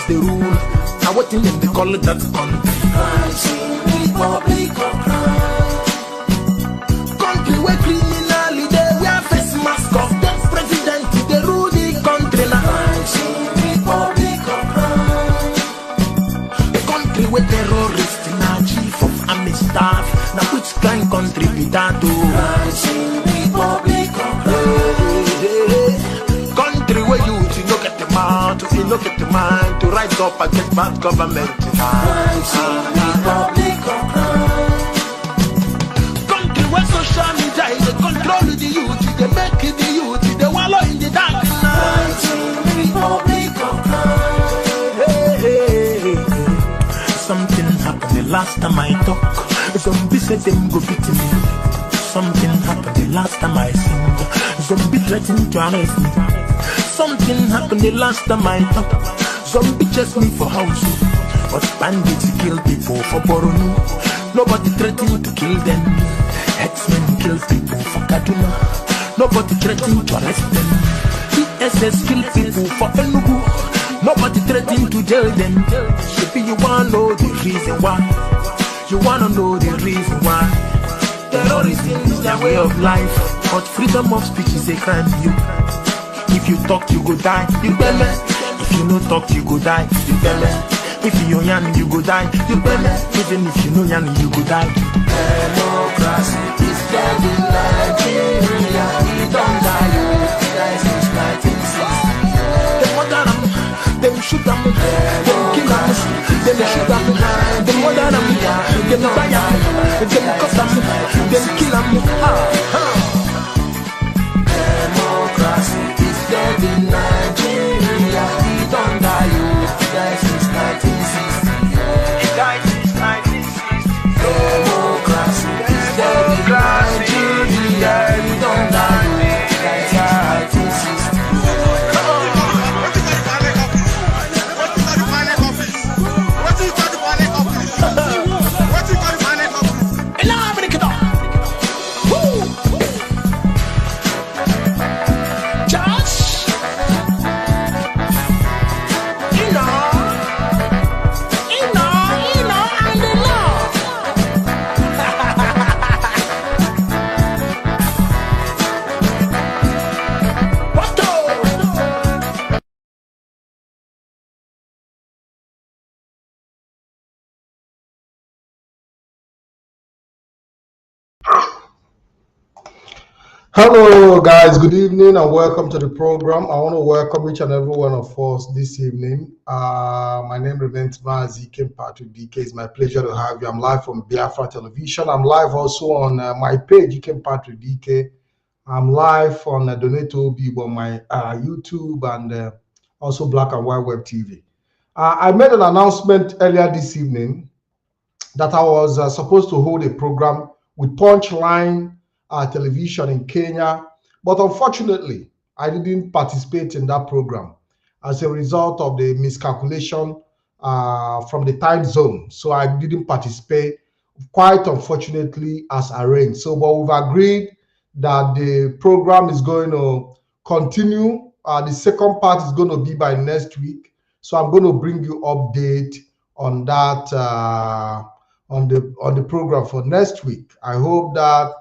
just the rule. Now what in them they call it that country? Republic of crime. Country where criminally they wear face mask of the president, they rule the country now. Republic of crime. A country where terrorists now chief of army staff. Now which kind country be that to? Republic of crime. Country where you look at the man, to look at the mind, to rise up against bad government. Republic of crime. Country where social media they control the youth, they make the youth, they wallow in the dark night. Republic of crime. Something happened the last time I talk. Zombie said them go beat me. Something happened the last time I sing. Zombie threatened to arrest me. Something happened the last time I talk. Zombie chased me for house. But bandits kill people for Boronu. Nobody threatened to kill them. X-Men kill people for Kaduna. Nobody threatened to arrest them. PSS kill people for Enugu. Nobody threatened to jail them. Maybe you wanna know the reason why. You wanna know the reason why. Terrorism is their way of life. But freedom of speech is a crime. If you talk, you go die, you belly. If you no talk, you go die, you belly. If you yan, you go die, you belly. Even if you no yan, you go die. Democracy is dead in Nigeria. We don't die, since 1960. Them murder them, them shoot them, them kill them, them shoot them, them murder them, them buy them, them cut them, them kill them. Democracy dead in Nigeria, he don't die, he died since 1960. He died since 1960. Democracy is dead in Nigeria, he don't die, he died since 1960. Hello guys, good evening and welcome to the program. I want to welcome each and every one of us this evening. My name remains Mazi Patrick DK. It's my pleasure to have you. I'm live from Biafra Television. I'm live also on my page, Patrick DK. I'm live on Donato Obi on my YouTube and also Black and White Web TV. I made an announcement earlier this evening that I was supposed to hold a program with Punchline Television in Kenya, but unfortunately I didn't participate in that program as a result of the miscalculation from the time zone. So I didn't participate, quite unfortunately, as arranged. So but we've agreed that the program is going to continue. The second part is going to be by next week, so I'm going to bring you update on that on the program for next week. I hope that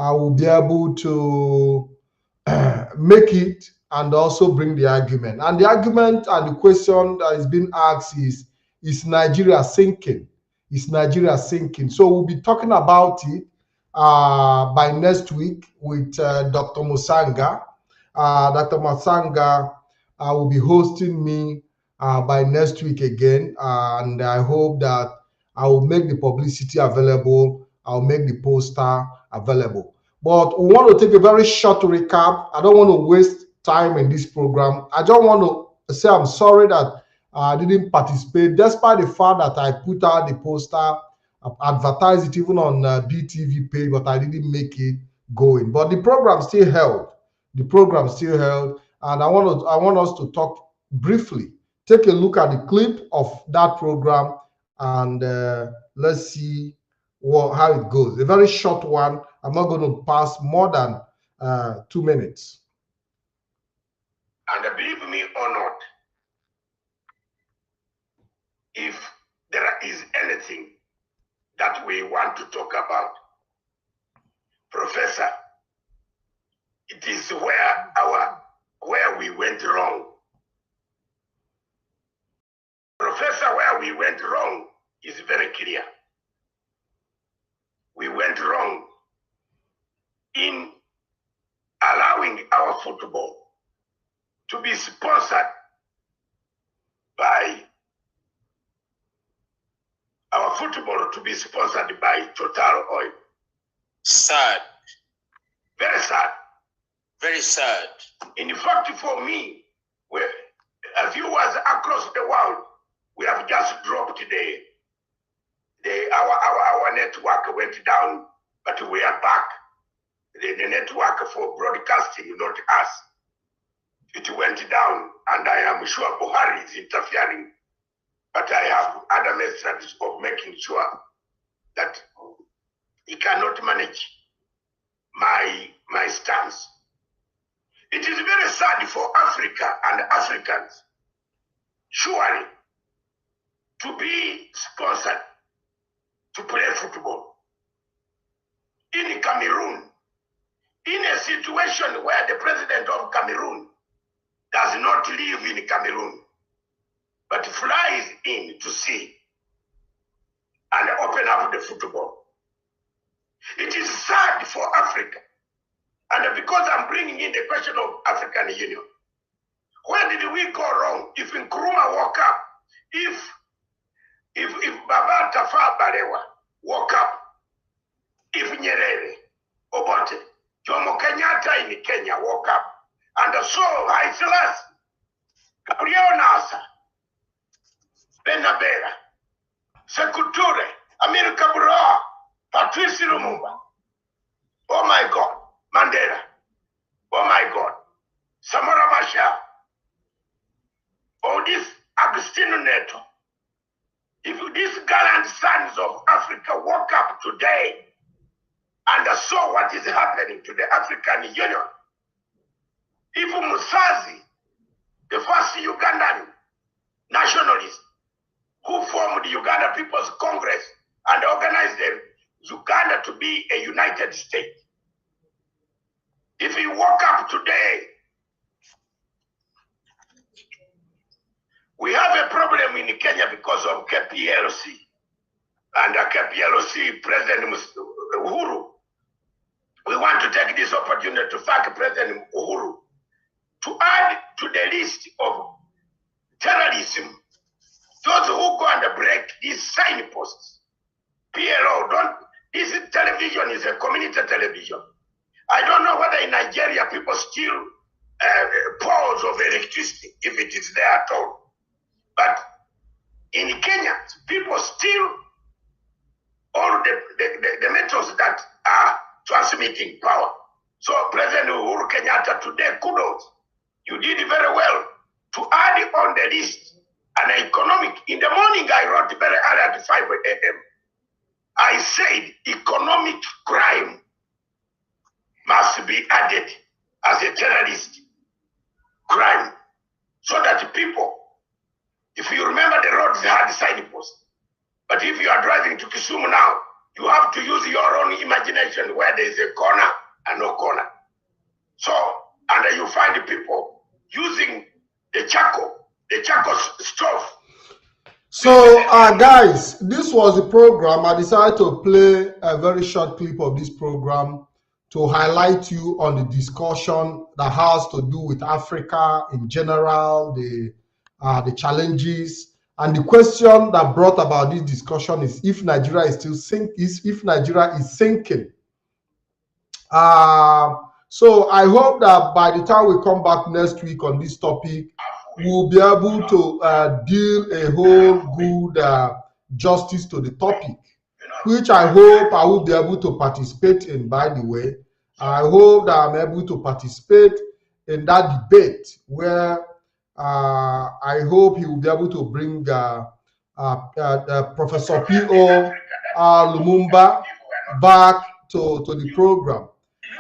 I will be able to make it and also bring the argument. And the argument and the question that is being asked is Nigeria sinking? Is Nigeria sinking? So we'll be talking about it by next week with Dr. Musanga. Dr. Musanga will be hosting me by next week again. And I hope that I will make the publicity available. I'll make the poster available. But we want to take a very short recap. I don't want to waste time in this program. I just want to say I'm sorry that I didn't participate, despite the fact that I put out the poster, advertised it even on BTV page, but I didn't make it going. But the program still held. The program still held, and I want us to talk briefly. Take a look at the clip of that program, and let's see how it goes. A very short one. I'm not going to pass more than 2 minutes. And believe me or not, if there is anything that we want to talk about, Professor, it is where we went wrong. Professor, where we went wrong is very clear. We went wrong in allowing our football to be sponsored by Total Oil. Sad. Very sad. Very sad. In fact, for me, as viewers across the world, we have just dropped our network went down, but we are back. The network for broadcasting, not us. It went down, and I am sure Buhari is interfering. But I have other methods of making sure that he cannot manage my stance. It is very sad for Africa and Africans, surely, to be sponsored to play football. In Cameroon, in a situation where the president of Cameroon does not live in Cameroon, but flies in to see and open up the football. It is sad for Africa. And because I'm bringing in the question of African Union, where did we go wrong? If Nkrumah woke up, if Baba Tafa Balewa woke up, if Nyerere, Obote, Jomo Kenyatta in Kenya woke up, and so Haile Selassie, Gabriel Nasser, Benabera, Sekuture, Amir Kabura, Patrice Lumumba, oh my God, Mandela, oh my God, Samora Machel, all this Agustino Neto, if these gallant sons of Africa woke up today and saw what is happening to the African Union, if Musazi, the first Ugandan nationalist who formed the Uganda People's Congress and organized Uganda to be a United States, if he woke up today, we have a problem in Kenya because of KPLC. And KPLC President Uhuru. We want to take this opportunity to thank President Uhuru to add to the list of terrorism those who go and break these signposts. PLO, this television is a community television. I don't know whether in Nigeria people steal poles of electricity, if it is there at all. But in Kenya, people steal all the metals that are transmitting power. So President Uhuru Kenyatta today, kudos. You did very well to add on the list an economic. In the morning, I wrote very early at 5 a.m. I said economic crime must be added as a terrorist crime so that people, if you remember, the roads had signposts. But if you are driving to Kisumu now, you have to use your own imagination where there is a corner and no corner. So, and you find people using the charcoal stove. So, guys, this was the program. I decided to play a very short clip of this program to highlight you on the discussion that has to do with Africa in general, the challenges, and the question that brought about this discussion is if Nigeria is still if Nigeria is sinking. So I hope that by the time we come back next week on this topic, we'll be able to deal a whole good justice to the topic, which I hope I will be able to participate in, by the way. I hope that I'm able to participate in that debate where I hope he will be able to bring Professor P.O. Lumumba back to the program.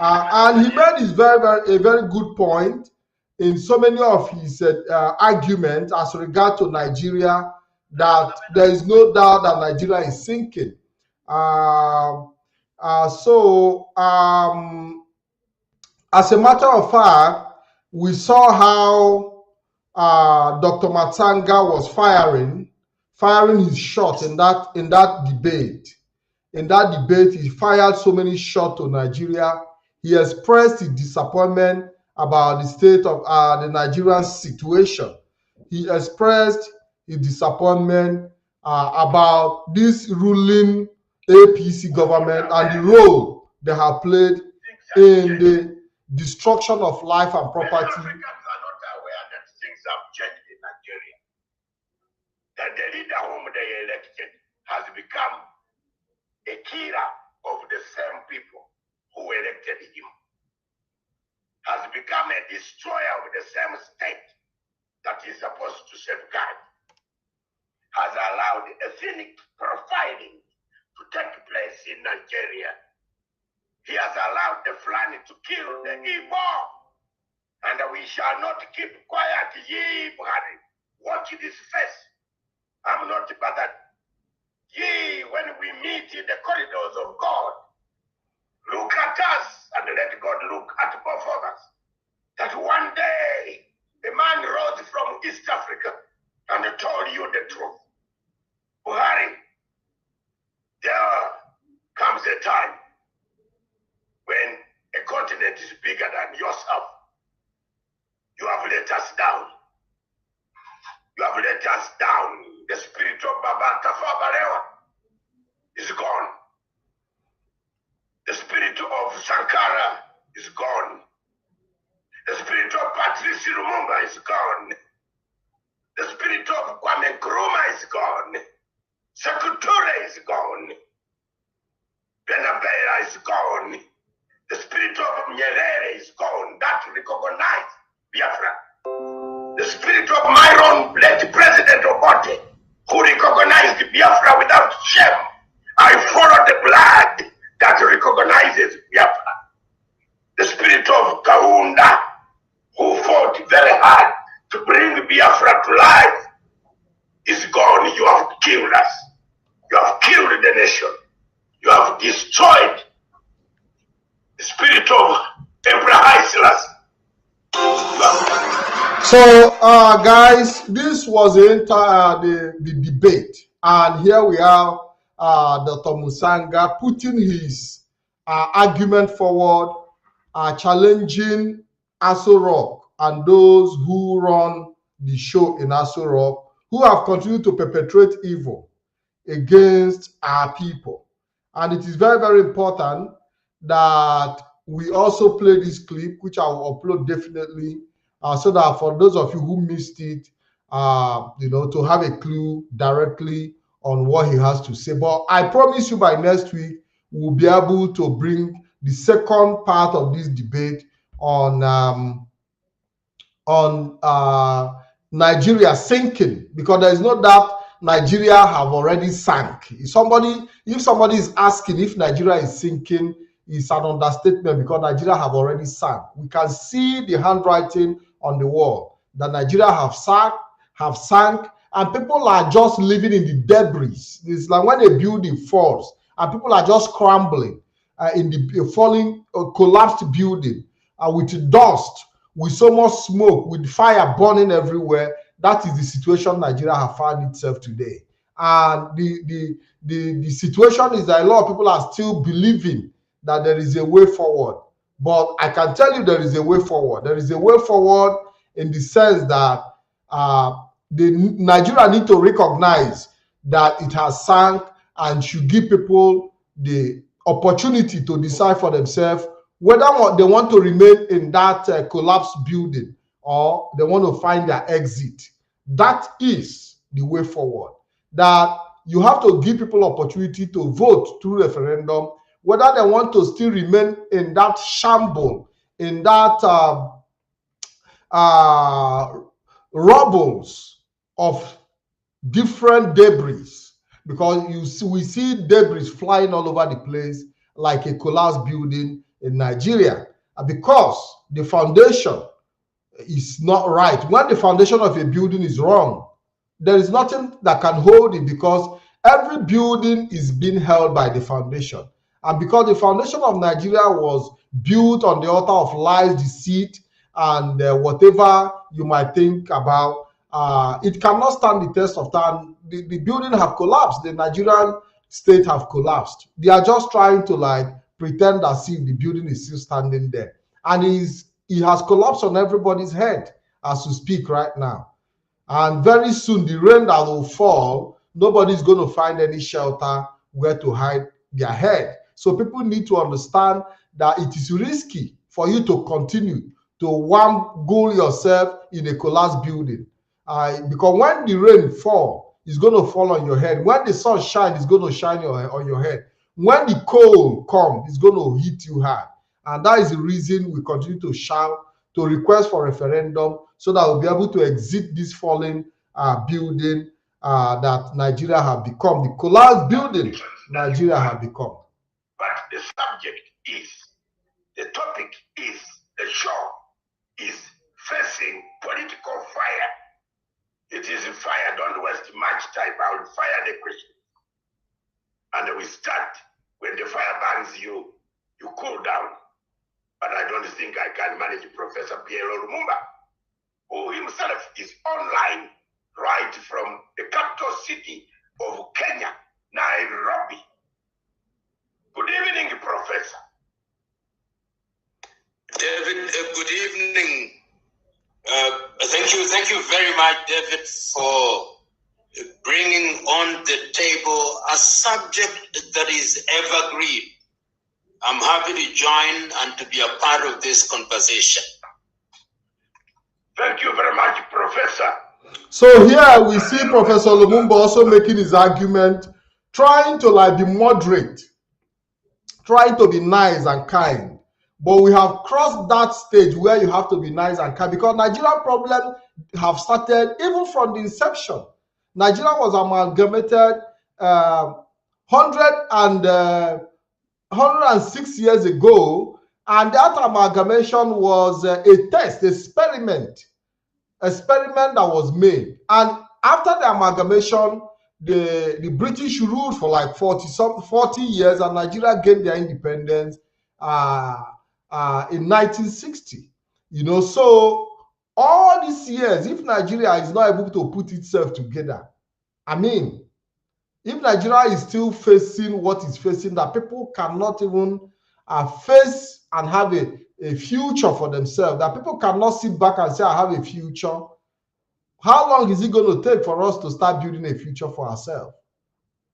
And he made his a very good point in so many of his arguments as regard to Nigeria that there is no doubt that Nigeria is sinking. As a matter of fact, we saw how Dr. Matanga was firing his shot in that debate. In that debate, he fired so many shots to Nigeria. He expressed his disappointment about the state of the Nigerian situation. He expressed his disappointment about this ruling APC government and the role they have played in the destruction of life and property. Africans are not aware that things have changed in Nigeria. That the leader whom they elected has become a killer of the same people who elected him. Has become a destroyer of the same state that is supposed to safeguard. Has allowed ethnic profiling to take place in Nigeria. He has allowed the Fulani to kill the Igbo. And we shall not keep quiet. Ye, Buhari, watch this face. I'm not bothered. Ye, when we meet in the corridors of God, look at us and let God look at both of us. That one day, a man rose from East Africa and told you the truth. Buhari, there comes a time when a continent is bigger than yourself. You have let us down. You have let us down. The spirit of Baba Tafa Balewa is gone. The spirit of Sankara is gone. The spirit of Patrice Lumumba is gone. The spirit of Kwame Nkrumah is gone. Sekou Touré is gone. Benabera is gone. The spirit of Nyerere is gone. That recognized Biafra. The spirit of Myron, late President Obote, who recognized Biafra without shame. I follow the blood that recognizes Biafra. The spirit of Kaunda, who fought very hard to bring Biafra to life, is gone. You have killed us. You have killed the nation. You have destroyed the spirit of Emperor Haile. So, guys, this was the debate, and here we have Dr. Musanga putting his argument forward, challenging Aso Rock and those who run the show in Aso Rock, who have continued to perpetrate evil against our people. And it is very, very important that we also play this clip, which I will upload definitely, so that for those of you who missed it, to have a clue directly on what he has to say. But I promise you by next week, we'll be able to bring the second part of this debate on Nigeria sinking, because there is no doubt Nigeria have already sank. If somebody is asking if Nigeria is sinking, it's an understatement, because Nigeria have already sank. We can see the handwriting on the wall that Nigeria have sank, and people are just living in the debris. It's like when a building falls and people are just crumbling in the falling, collapsed building, with dust, with so much smoke, with fire burning everywhere. That is the situation Nigeria has found itself today. And the situation is that a lot of people are still believing that there is a way forward. But I can tell you there is a way forward. There is a way forward in the sense that Nigeria need to recognize that it has sunk and should give people the opportunity to decide for themselves whether they want to remain in that collapsed building or they want to find their exit. That is the way forward. That you have to give people opportunity to vote through referendum, whether they want to still remain in that shamble, in that rubbles of different debris, because we see debris flying all over the place like a collapsed building in Nigeria, because the foundation is not right. When the foundation of a building is wrong, there is nothing that can hold it, because every building is being held by the foundation. And because the foundation of Nigeria was built on the altar of lies, deceit, and whatever you might think about, it cannot stand the test of time. The building have collapsed. The Nigerian state have collapsed. They are just trying to like pretend as if the building is still standing there. And it has collapsed on everybody's head as we speak right now. And very soon, the rain that will fall, nobody's going to find any shelter where to hide their head. So people need to understand that it is risky for you to continue to goal yourself in a collapsed building. Because when the rain fall, it's going to fall on your head. When the sun shines, it's going to shine on your head. When the cold comes, it's going to hit you hard. And that is the reason we continue to shout, to request for referendum, so that we'll be able to exit this falling building that Nigeria have become, the collapsed building Nigeria have become. But the subject is, the topic is, the show is facing political fire. It is a fire, don't waste much time. I will fire the question. And we start, when the fire burns you, you cool down. But I don't think I can manage Professor Piero Lumumba, who himself is online right from the capital city of Kenya, Nairobi. Good evening, Professor. David, good evening. Thank you very much, David, for bringing on the table a subject that is evergreen. I'm happy to join and to be a part of this conversation. Thank you very much, Professor. So here we see Professor Lumumba also making his argument, trying to like be moderate, trying to be nice and kind. But we have crossed that stage where you have to be nice and kind, because Nigerian problem have started even from the inception. Nigeria was amalgamated 106 years ago, and that amalgamation was a test, experiment that was made. And after the amalgamation, the British ruled for like 40 years, and Nigeria gained their independence in 1960. You know, so all these years, if Nigeria is not able to put itself together, I mean, if Nigeria is still facing what it's facing, that people cannot even face and have a future for themselves, that people cannot sit back and say, I have a future, how long is it going to take for us to start building a future for ourselves?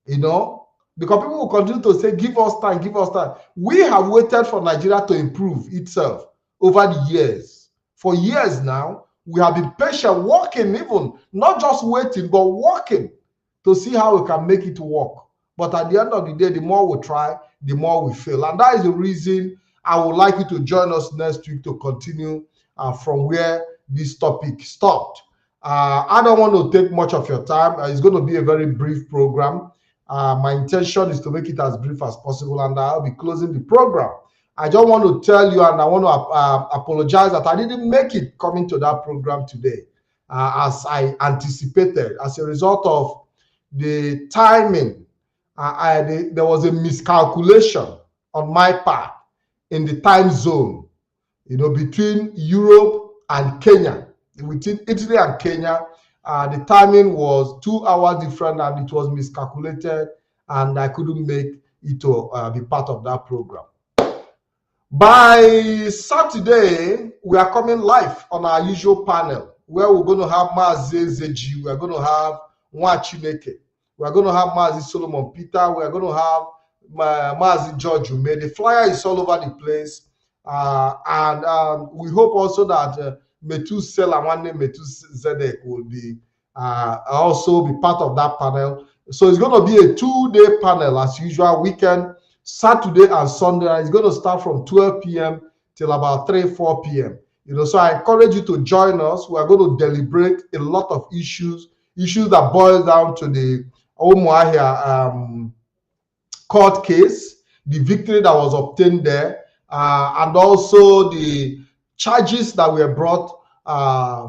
You know, because people will continue to say, give us time, give us time. We have waited for Nigeria to improve itself over the years. For years now, we have been patient, working, even not just waiting, but working to see how we can make it work. But at the end of the day, the more we try, the more we fail. And that is the reason I would like you to join us next week to continue from where this topic stopped. I don't want to take much of your time. It's going to be a very brief program. My intention is to make it as brief as possible, and I'll be closing the program. I just want to tell you, and I want to apologize that I didn't make it coming to that program today as I anticipated. As a result of the timing, there was a miscalculation on my part in the time zone, you know, between Europe and Kenya. Within Italy and Kenya, the timing was 2 hours different, and it was miscalculated, and I couldn't make it to be part of that program. By Saturday, we are coming live on our usual panel, where we're going to have Mazi Zeji, we're going to have Nwachineke, we're going to have Mazi Solomon Peter, we're going to have Mazi George Ume. The flyer is all over the place, and we hope also that Metu Selamane, Metu Zedek will be also be part of that panel. So it's going to be a 2-day panel as usual, weekend, Saturday and Sunday. It's going to start from 12 p.m. till about 4 p.m. You know, so I encourage you to join us. We are going to deliberate a lot of issues that boil down to the Omuahia court case, the victory that was obtained there, and also the charges that were brought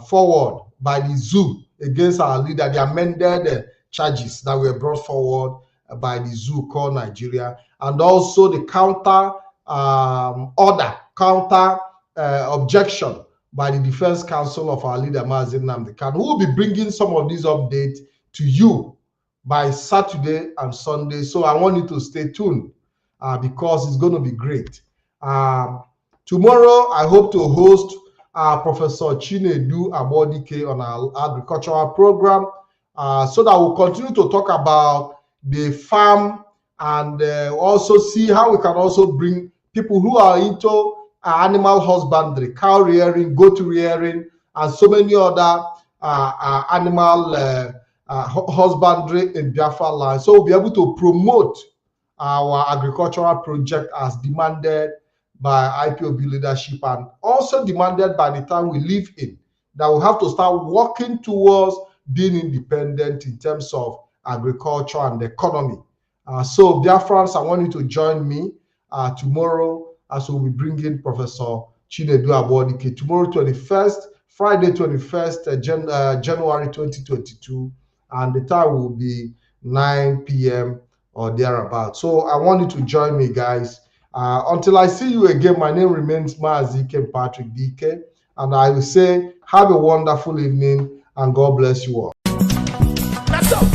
forward by the zoo against our leader, the amended charges that were brought forward by the zoo called Nigeria, and also the counter objection by the Defense Council of our leader, Mazi Nnamdi Kanu, who will be bringing some of these updates to you by Saturday and Sunday. So I want you to stay tuned because it's going to be great. Tomorrow, I hope to host Professor Chinedu Abodike on our agricultural program so that we'll continue to talk about the farm and also see how we can also bring people who are into animal husbandry, cow rearing, goat rearing, and so many other animal husbandry in Biafra land. So we'll be able to promote our agricultural project as demanded by IPOB leadership and also demanded by the time we live in, that we have to start working towards being independent in terms of agriculture and economy. So Biafrans, I want you to join me tomorrow as we'll be bringing Professor Chinedu Abodike tomorrow, 21st, Friday, 21st January 2022, and the time will be 9 p.m. or thereabout. So I want you to join me, guys. Until I see you again, my name remains Mazi Patrick DK, and I will say have a wonderful evening and God bless you all. That's all.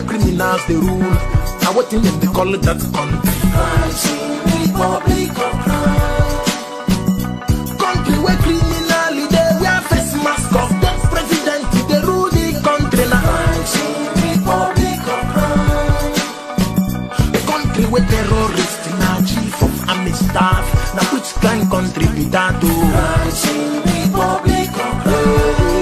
Criminals the rule. Now what in them they call it that country? Republic of crime. Country where criminally they wear face mask of the president they rule the country now. Republic of crime. A country where terrorists now chief of army staff. Now which kind country be that to? Republic of crime.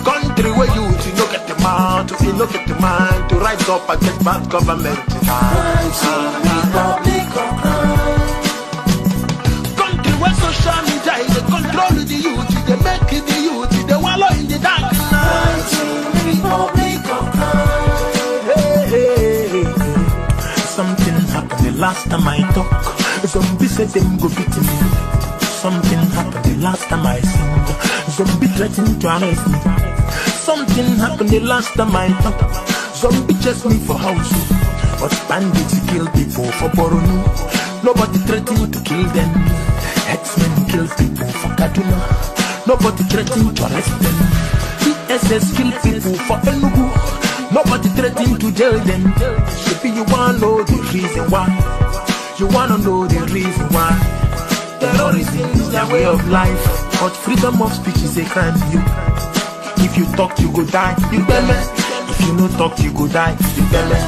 Country where you look at the mouth, to look at the mind, to rise up against bad government. Country where social media is control the youth, they make the youth, they wallow in the dark night. Something happened the last time I talk. Zombie said them go beat me. Something happened the last time I sing. Zombie threatened to arrest me. Something happened the last time I talk. Zombie chased me for house, but bandits kill people for Boronu. Nobody threatened to kill them. Herdsmen kill people for Kaduna. Nobody threatened to arrest them. PSS kill people for Enugu. Nobody threatened to jail them. Maybe you wanna know the reason why. You wanna know the reason why. Terrorism is their way of life, but freedom of speech is a crime to you. If you talk, you go die, you belly. If you no talk, you go die, you belly.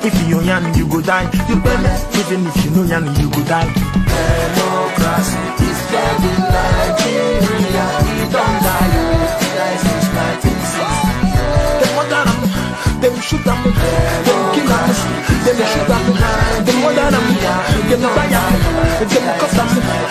If you yan, you go die, you belly. Even if you no yan, you go die. Democracy is dead in Nigeria. We don't die, since 1960. Them murder them, them shoot them, them kill them, them shoot them, them murder them, them buy them, them cut them.